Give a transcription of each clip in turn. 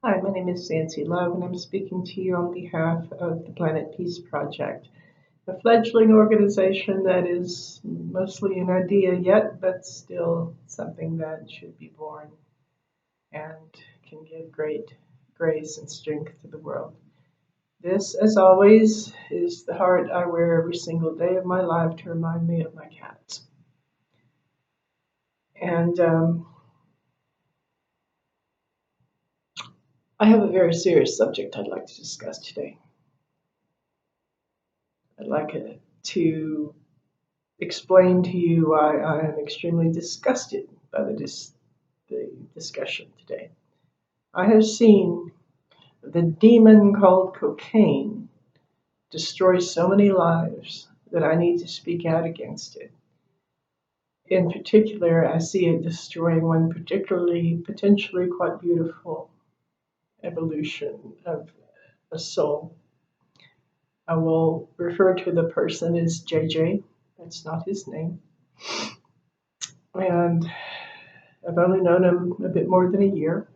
Hi, my name is Nancy Love, and I'm speaking to you on behalf of the Planet Peace Project, a fledgling organization that is mostly an idea yet, but still something that should be born and can give great grace and strength to the world. This, as always, is the heart I wear every single day of my life to remind me of my cats. And I have a very serious subject I'd like to discuss today. I'd like to explain to you why I am extremely disgusted by the discussion today. I have seen the demon called cocaine destroy so many lives that I need to speak out against it. In particular, I see it destroying one particularly, potentially quite beautiful evolution of a soul. I will refer to the person as JJ. That's not his name. And I've only known him a bit more than a year.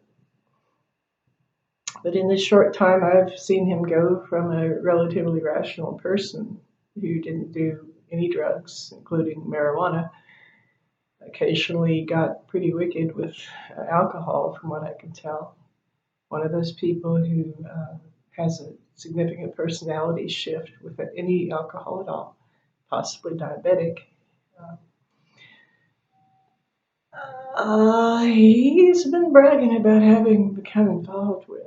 But in this short time, I've seen him go from a relatively rational person who didn't do any drugs, including marijuana, occasionally got pretty wicked with alcohol, from what I can tell. One of those people who has a significant personality shift with any alcohol at all, possibly diabetic. He's been bragging about having become involved with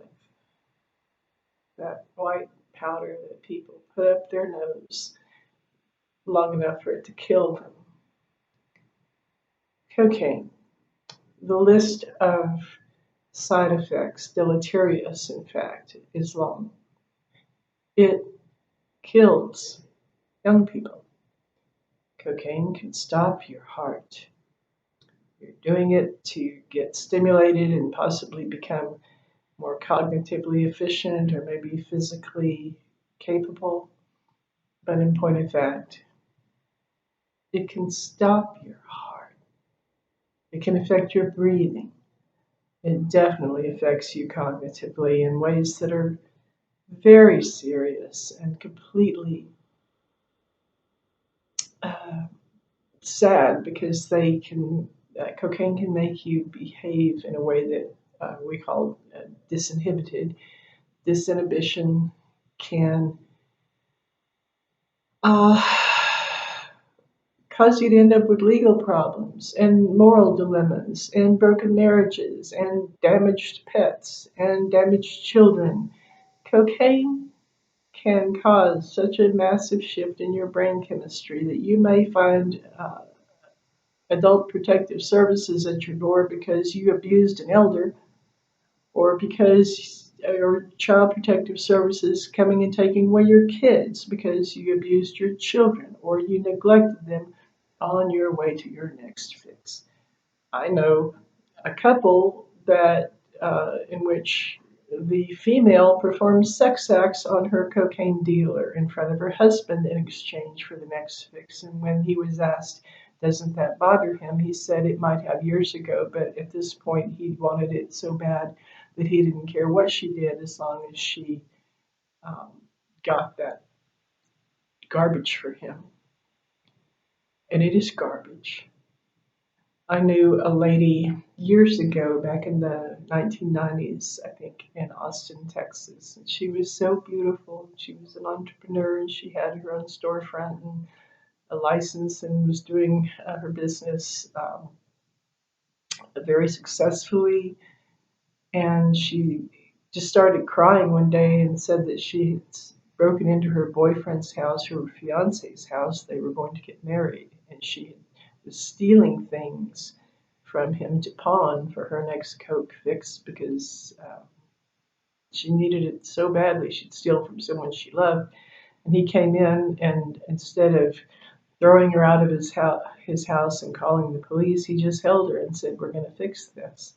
that white powder that people put up their nose long enough for it to kill them. Cocaine. The list of side effects, deleterious in fact, is long. It kills young people. Cocaine can stop your heart. You're doing it to get stimulated and possibly become more cognitively efficient or maybe physically capable. But in point of fact, it can stop your heart. It can affect your breathing. It definitely affects you cognitively in ways that are very serious and completely uh, sad because cocaine can make you behave in a way that we call disinhibited. Disinhibition can uh, cause you to end up with legal problems and moral dilemmas and broken marriages and damaged pets and damaged children. Cocaine can cause such a massive shift in your brain chemistry that you may find adult protective services at your door because you abused an elder, or because or child protective services coming and taking away your kids because you abused your children or you neglected them on your way to your next fix. I know a couple that in which the female performed sex acts on her cocaine dealer in front of her husband in exchange for the next fix. And when he was asked, doesn't that bother him? He said it might have years ago, but at this point he wanted it so bad that he didn't care what she did as long as she um, got that garbage for him. And it is garbage. I knew a lady years ago, back in the 1990s, I think, in Austin, Texas. And she was so beautiful. She was an entrepreneur and she had her own storefront and a license and was doing her business very successfully. And she just started crying one day and said that she had broken into her boyfriend's house, her fiance's house. They were going to get married, and she was stealing things from him to pawn for her next coke fix because she needed it so badly. She'd steal from someone she loved, and he came in, and instead of throwing her out of his house and calling the police, he just held her and said, "We're going to fix this."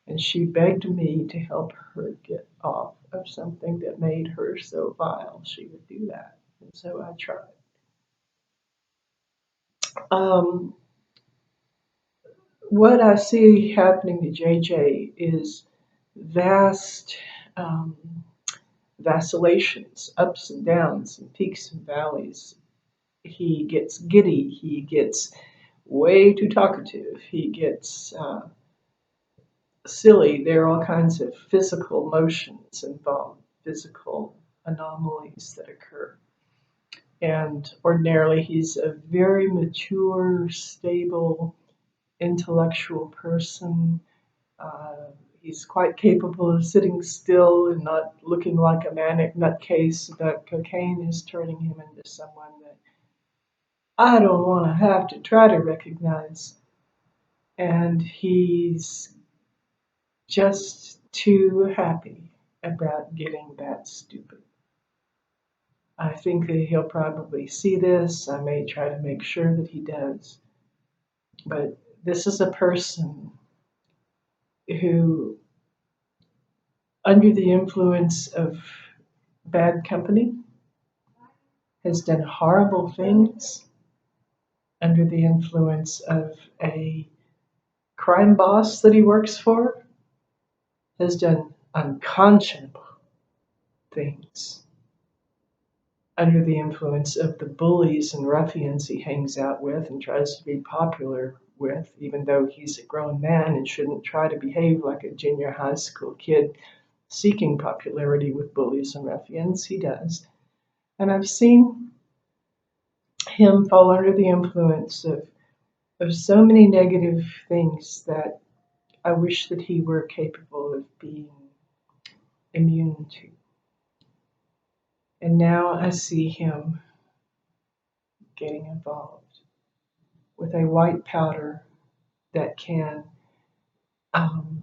And she begged me to help her get off of something that made her so vile she would do that. And so I tried. Um, what I see happening to JJ is vast um, vacillations, ups and downs, and peaks and valleys. He gets giddy. He gets way too talkative. He gets silly. There are all kinds of physical motions involved, physical anomalies that occur. And ordinarily, he's a very mature, stable, intellectual person. Uh, he's quite capable of sitting still and not looking like a manic nutcase, but cocaine is turning him into someone that I don't want to have to try to recognize. And he's just too happy about getting that stupid. I think that he'll probably see this. I may try to make sure that he does. But this is a person who, under the influence of bad company, has done horrible things, under the influence of a crime boss that he works for, has done unconscionable things, under the influence of the bullies and ruffians he hangs out with and tries to be popular with, even though he's a grown man and shouldn't try to behave like a junior high school kid seeking popularity with bullies and ruffians. He does. And I've seen him fall under the influence of so many negative things that I wish that he were capable of being immune to. And now I see him getting involved with a white powder that can um,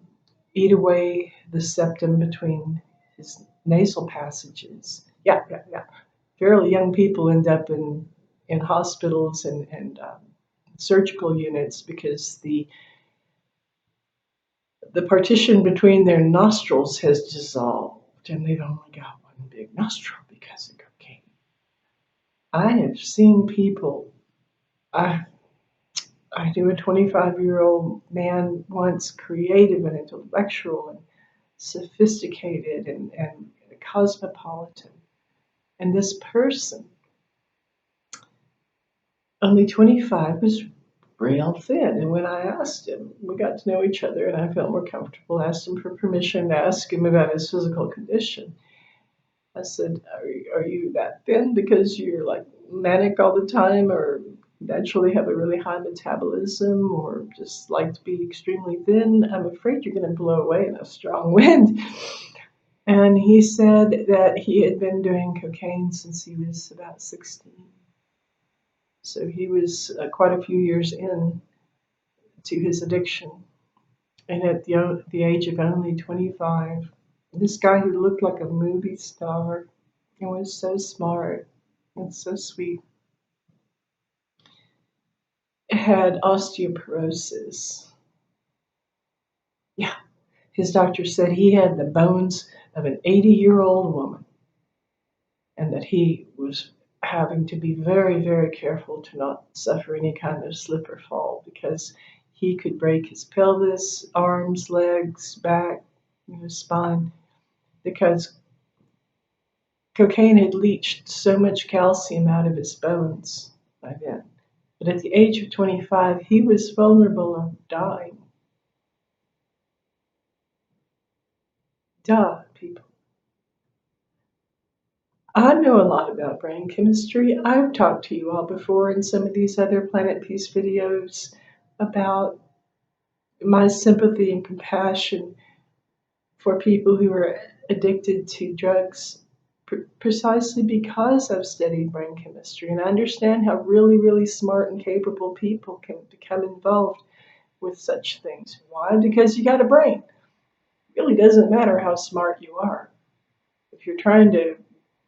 eat away the septum between his nasal passages. Yeah. Fairly young people end up in hospitals and surgical units because the partition between their nostrils has dissolved and they've only got one big nostril because of cocaine. I have seen people. I I knew a 25-year-old man once, creative and intellectual and sophisticated and cosmopolitan. And this person, only 25, was real thin. And when I asked him, we got to know each other and I felt more comfortable, asked him for permission to ask him about his physical condition. I said, are you that thin because you're like manic all the time or naturally have a really high metabolism or just like to be extremely thin? I'm afraid you're going to blow away in a strong wind. And he said that he had been doing cocaine since he was about 16. So he was quite a few years in to his addiction. And at the age of only 25, this guy who looked like a movie star and was so smart and so sweet had osteoporosis. Yeah, his doctor said he had the bones of an 80-year-old woman and that he was having to be very, very careful to not suffer any kind of slip or fall because he could break his pelvis, arms, legs, back, spine, because cocaine had leached so much calcium out of his bones by then. But at the age of 25, he was vulnerable of dying. Duh, people. I know a lot about brain chemistry. I've talked to you all before in some of these other Planet Peace videos about my sympathy and compassion for people who are addicted to drugs precisely because I've studied brain chemistry and I understand how really, really smart and capable people can become involved with such things. Why? Because you got a brain. It really doesn't matter how smart you are. If you're trying to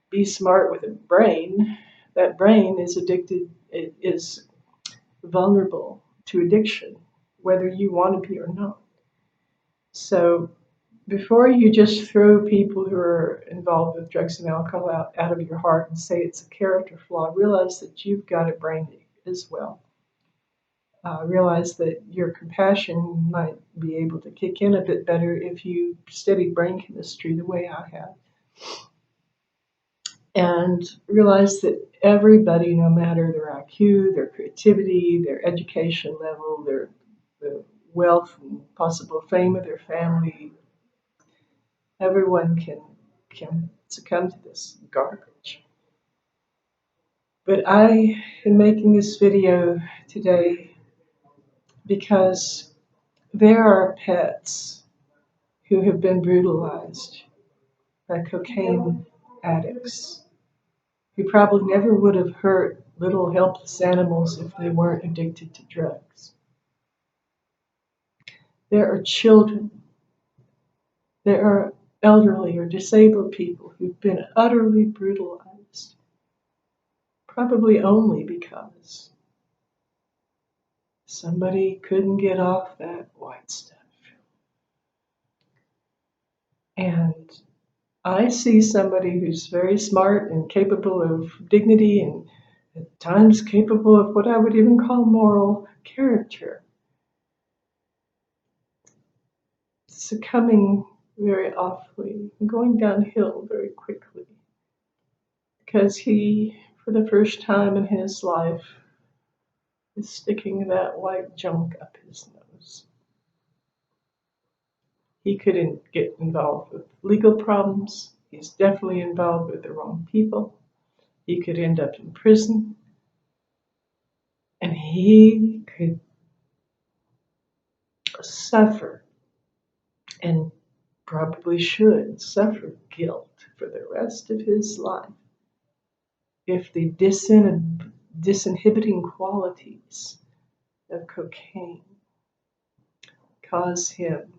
be smart with a brain, that brain is addicted, it is vulnerable to addiction, whether you want to be or not. So before you just throw people who are involved with drugs and alcohol out of your heart and say it's a character flaw, realize that you've got a brain as well. realize that your compassion might be able to kick in a bit better if you study brain chemistry the way I have. And realize that everybody, no matter their IQ, their creativity, their education level, the wealth and possible fame of their family, everyone can succumb to this garbage. But I am making this video today because there are pets who have been brutalized by cocaine addicts who probably never would have hurt little helpless animals if they weren't addicted to drugs. There are children, there are elderly or disabled people who've been utterly brutalized, probably only because somebody couldn't get off that white stuff. And I see somebody who's very smart and capable of dignity and at times capable of what I would even call moral character, succumbing very awfully and going downhill very quickly because he, for the first time in his life, is sticking that white junk up his nose. He could get involved with legal problems. He's definitely involved with the wrong people. He could end up in prison. And he could suffer, and probably should suffer, guilt for the rest of his life if the disinhibiting qualities of cocaine cause him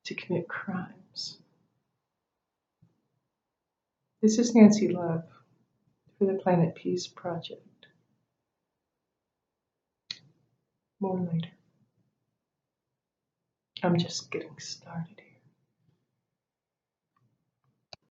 to commit crimes. This is Nancy Love for the Planet Peace Project. More later. I'm just getting started here.